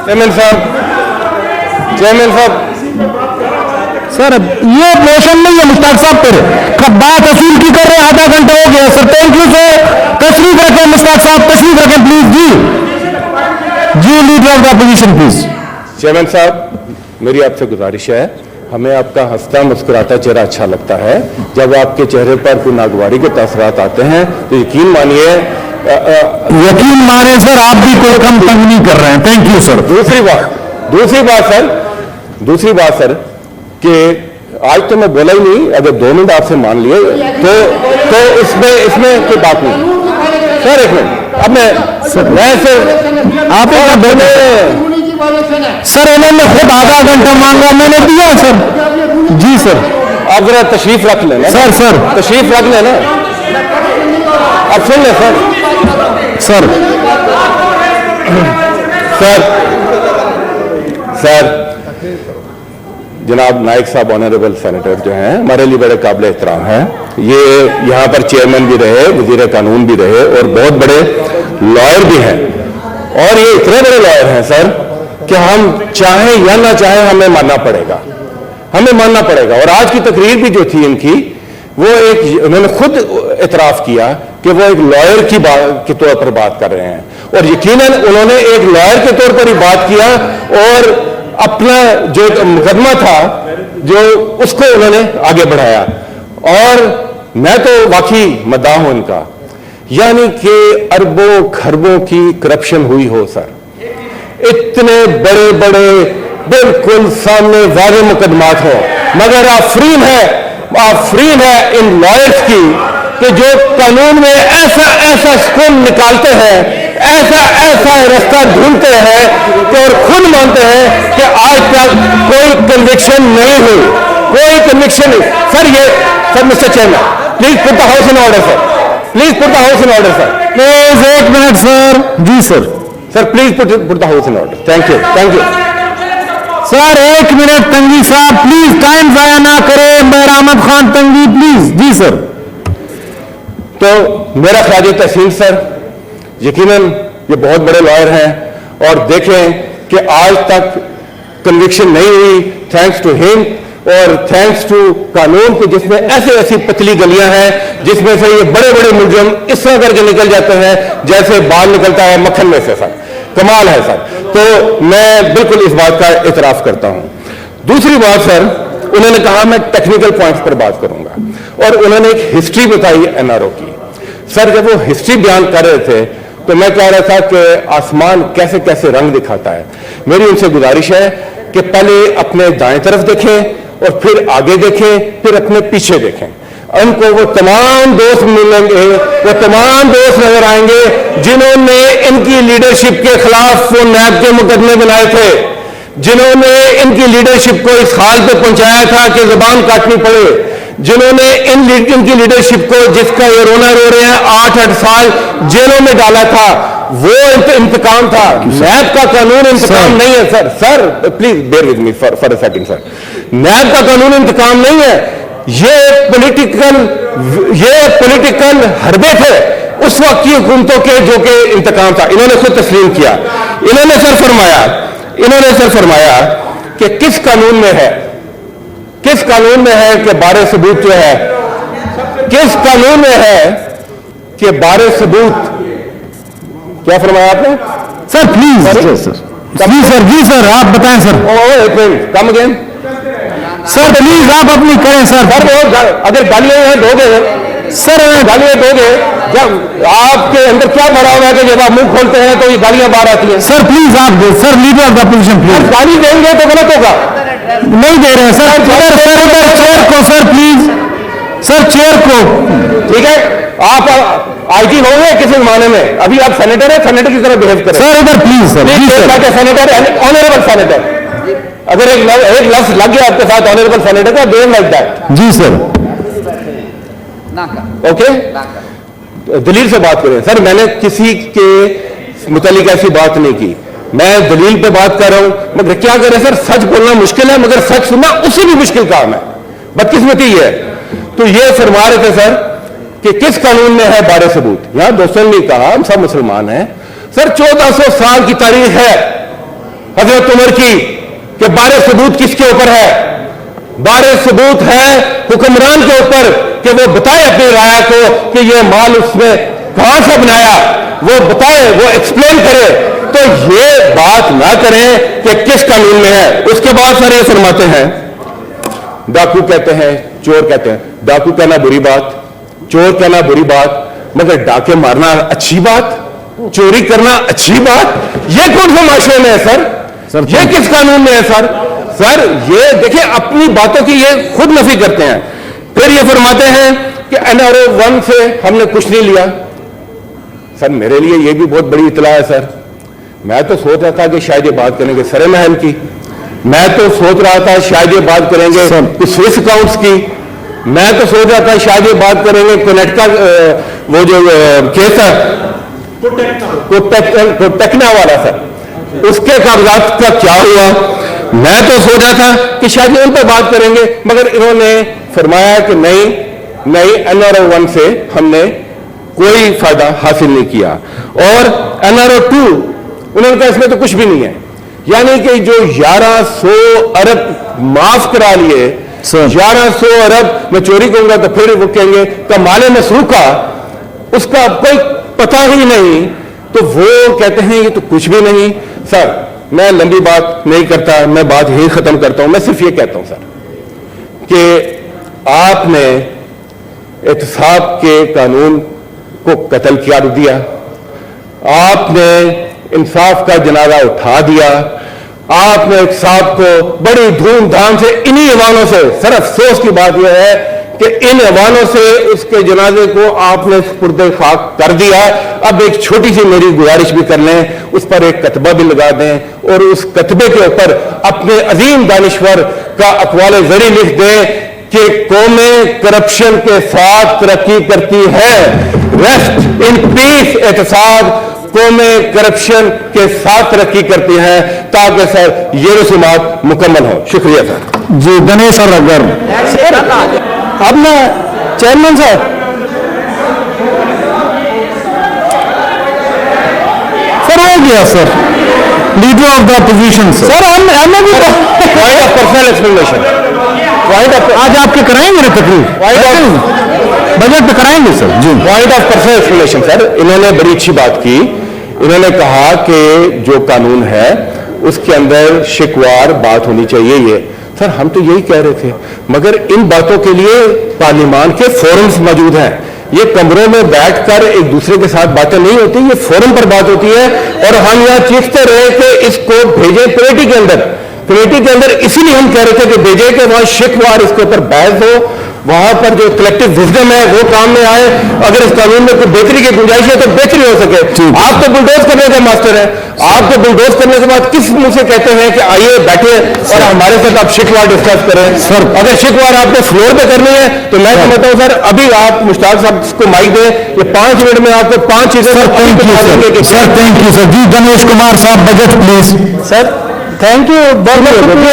Chairman साहब sir ये motion नहीं है मुश्ताक साहब पर बात असील की कर रहे हैं, आधा घंटा हो गया सर। थैंक यू सर, तशरीफ रखें मुश्ताक साहब, तशरीफ रखें प्लीज। जी leader of the opposition please. Chairman साहब, मेरी आपसे गुजारिश है, हमें आपका हंसता मुस्कुराता चेहरा अच्छा लगता है। जब आपके चेहरे पर कोई नागवारी के तासरात आते हैं तो यकीन मानिए सर आप भी कोई कम तंग नहीं कर रहे हैं। Thank you sir. दूसरी बात सर कि आज तो मैं बोला ही नहीं, अगर 2 मिनट आपसे मान लिए तो इसमें कोई बात नहीं। सर एक मिनट, अब मैं आप सर उन्होंने खुद आधा घंटा मांगा, मैंने दिया सर। जी सर, आप जरा तशरीफ रख लेना सर तशरीफ रख लेना, आप सुन लें सर। जनाब नाइक साहब ऑनरेबल सेनेटर जो हैं हमारे लिए बड़े काबिल एहतराम हैं। ये यहाँ पर चेयरमैन भी रहे, वजीर कानून भी रहे और बहुत बड़े लॉयर भी हैं। और ये इतने बड़े लॉयर हैं सर कि हम चाहें या ना चाहें हमें मानना पड़ेगा। और आज की तकरीर भी जो थी इनकी, वो उन्होंने खुद एतराफ़ किया कि वो एक लॉयर के तौर पर बात कर रहे हैं, और यकीनन उन्होंने एक लॉयर के तौर पर ही बात किया और अपना जो मुकदमा था जो उसको उन्होंने आगे बढ़ाया। और मैं तो वाकई मद्दाह हूं इनका, यानी कि अरबों खरबों की करप्शन हुई हो सर, इतने बड़े बड़े बिल्कुल सामने वाले मुकदमात हो, मगर आफरीन है इन लॉयर्स की कि जो कानून में ऐसा स्कूल निकालते हैं, ऐसा रास्ता ढूंढते हैं कि और खुद मानते हैं कि आज तक कोई कन्विक्शन नहीं हुई, sir mister chairman please put the house in order sir, please एक मिनट सर। जी sir please put the house in order. Thank you sir. एक मिनट तंगी साहब प्लीज, टाइम जाया ना करें। मेहर अहमद खान तंगी प्लीज। Ji sir. तो मेरा ख्याल तहसील सर यकीनन ये बहुत बड़े लॉयर हैं और देखें कि आज तक कन्विक्शन नहीं हुई, थैंक्स टू हिम और थैंक्स टू कानून के, जिसमें ऐसी पतली गलियां हैं जिसमें से ये बड़े बड़े मुलजिम इस तरह करके निकल जाते हैं जैसे बाल निकलता है मक्खन में से सर। कमाल है सर। तो मैं बिल्कुल इस बात का इतराफ करता हूं। दूसरी बात सर, उन्होंने कहा मैं टेक्निकल पॉइंट्स पर बात करूंगा और उन्होंने एक हिस्ट्री बताई एनआरओ की। सर जब वो हिस्ट्री बयान कर रहे थे तो मैं कह रहा था कि आसमान कैसे कैसे रंग दिखाता है। मेरी उनसे गुजारिश है कि पहले अपने दाएं तरफ देखें और फिर आगे देखें, फिर अपने पीछे देखें। उनको वो तमाम दोस्त मिलेंगे, वो तमाम दोस्त नजर आएंगे जिन्होंने इनकी लीडरशिप के खिलाफ वो नैब के मुकदमे बनाए थे, जिन्होंने इनकी लीडरशिप को इस हाल पे पहुंचाया था कि जुबान काटनी पड़े, जिन्होंने इनकी लीडरशिप को, जिसका ये रोना रो रहे हैं, 8-8 साल जेलों में डाला था, वो इंतकाम था। नैब का कानून इंतकाम नहीं है sir please bear with me for a second sir. NAB का कानून इंतकाम नहीं है, ये पॉलिटिकल हरबे थे उस वक्त की हुकूमतों के जो कि इंतकाम था। इन्होंने खुद तस्लीम किया। इन्होंने सर फरमाया कि किस कानून में है कि बारे सबूत जो है, किस कानून में है कि बारे सबूत, क्या फरमाया आपने सर? प्लीज जी सर आप बताएं sir. Come again sir please आप अपनी करें सर। अगर गालियां दोगे सर, गालियां दोगे, जब आपके अंदर क्या भरा हुआ है कि जब आप मुंह खोलते हैं तो ये गालियां बाहर आती हैं। सर प्लीज आप दो sir, leader of the opposition please. गाली देंगे तो गलत होगा। नहीं दे रहे हैं सर। चेयर को सर प्लीज, सर चेयर को। ठीक है, आप आईजी होंगे किसी जमाने में, अभी आप सेनेटर हैं, सेनेटर की तरह बिहेव करें सर। इधर please sir, senator honourable senator. अगर एक लफ्ज लग गया आपके साथ ऑनरेबल सेनेटर का, डोंट लाइक दैट। जी सर। ओके, दलील से बात करें सर। मैंने किसी के मुतालिक ऐसी बात नहीं की, मैं दलील पे बात कर रहा हूं। मगर क्या करें सर, सच बोलना मुश्किल है, मगर सच सुनना उससे भी मुश्किल काम है। बदकिस्मती है। तो ये फरमा रहे थे सर कि किस कानून में है बारे सबूत। यहां दोस्तों ने कहा हम सब मुसलमान हैं सर, 1400 साल की तारीख है हजरत उमर की कि बारे सबूत किसके ऊपर है? बारे सबूत है हुक्मरान के ऊपर कि वो बताए अपनी राय को कि ये माल उसने कहां से बनाया, वो बताए, वो एक्सप्लेन करे। तो ये बात ना करें कि किस कानून में है। उसके बाद सर ये फरमाते हैं डाकू कहते हैं, चोर कहते हैं। डाकू कहना बुरी बात, चोर कहना बुरी बात, मगर डाके मारना अच्छी बात, चोरी करना अच्छी बात। ये कौन से माशरे में है सर? ये किस कानून में है सर? सर ये देखिए अपनी बातों की ये खुद नफी करते हैं। फिर ये फरमाते हैं कि NRO 1 से हमने कुछ नहीं लिया। सर मेरे लिए ये भी बहुत बड़ी इतला है सर। मैं तो सोच रहा था कि शायद ये बात करेंगे सरे महल की, मैं तो सोच रहा था शायद ये बात करेंगे स्विस अकाउंट्स की, मैं तो सोच रहा था शायद ये बात करेंगे कोनेट का वो जो केस है कोटेक्ना वाला सर, उसके कागजात का क्या हुआ। मैं तो सोच रहा था कि शायद उन पर बात करेंगे, मगर इन्होंने फरमाया कि नहीं NRO 1 से हमने कोई फायदा हासिल नहीं किया। और NRO 2 उन्होंने कहा इसमें तो कुछ भी नहीं है। यानी कि जो 1100 अरब माफ करा लिए, 1100 अरब मैं चोरी कहूंगा तो फिर वो कहेंगे कमाले मसरूका, उसका कोई पता ही नहीं, तो वो कहते हैं ये तो कुछ भी नहीं। सर मैं लंबी बात नहीं करता, मैं बात यही खत्म करता हूं। मैं सिर्फ ये कहता हूं सर कि आपने एहतसाब के कानून को कत्ल किया दिया, आपने इंसाफ का जनाजा उठा दिया, आपने एहतसाब को बड़ी धूमधाम से इन्हीं अवानों से, सर अफसोस की बात यह है कि इन अवानों से उसके जनाजे को आपने पुर्दे खाक कर दिया। अब एक छोटी सी मेरी गुजारिश भी कर लें, उस पर एक कतबा भी लगा दें और उस कतबे के ऊपर अपने अजीम दानिश्वर का अक़वाल ज़री लिख दें कि कौमें करप्शन के साथ तरक्की करती है। रेस्ट इन पीस एहतसाब कौमें करप्शन के साथ तरक्की करती हैं, ताकि सर ये रसूमात मुकम्मल हो। शुक्रिया सर। जी गणेश सर अगर अब ना चेयरमैन साहब सर हो गया sir leader of the opposition sir हमें भी पॉइंट ऑफ पर्सनल एक्सप्लेनेशन, आज आपके कराएंगे रे तकलीफ बजट पे कराएंगे सर। जी point of personal explanation sir, इन्होंने बड़ी अच्छी बात की। इन्होंने कहा कि जो कानून है उसके अंदर शिकवार बात होनी चाहिए। ये सर हम तो यही कह रहे थे, मगर इन बातों के लिए पार्लियामान के फोरम्स मौजूद हैं। ये कमरों में बैठकर एक दूसरे के साथ बातें नहीं होती, ये फोरम पर बात होती है। और हम यहाँ चीखते रहे कि इसको भेजें कमेटी के अंदर, इसीलिए हम कह रहे थे कि भेजें कि वहां शिकवार इसके ऊपर बहस हो, वहां पर जो कलेक्टिव विजडम है वो काम में आए। अगर इस कानून में कोई बेहतरी की गुंजाइश है तो बेहतरी हो सके। आप तो बुलडोज करने का मास्टर है, आप तो बुलडोज करने के बाद किस मुंह से कहते हैं कि आइए बैठे और हमारे साथ आप शिकवार डिस्कस करें। सर अगर शिकवार आपने फ्लोर पे करनी है तो मैं समझता हूं सर अभी आप मुश्ताक साहब को माइक दें, ये 5 मिनट में आपको 5 चीजें सर थैंक यू सर। जी गणेश कुमार साहब budget please. Sir thank you बहुत शुक्रिया।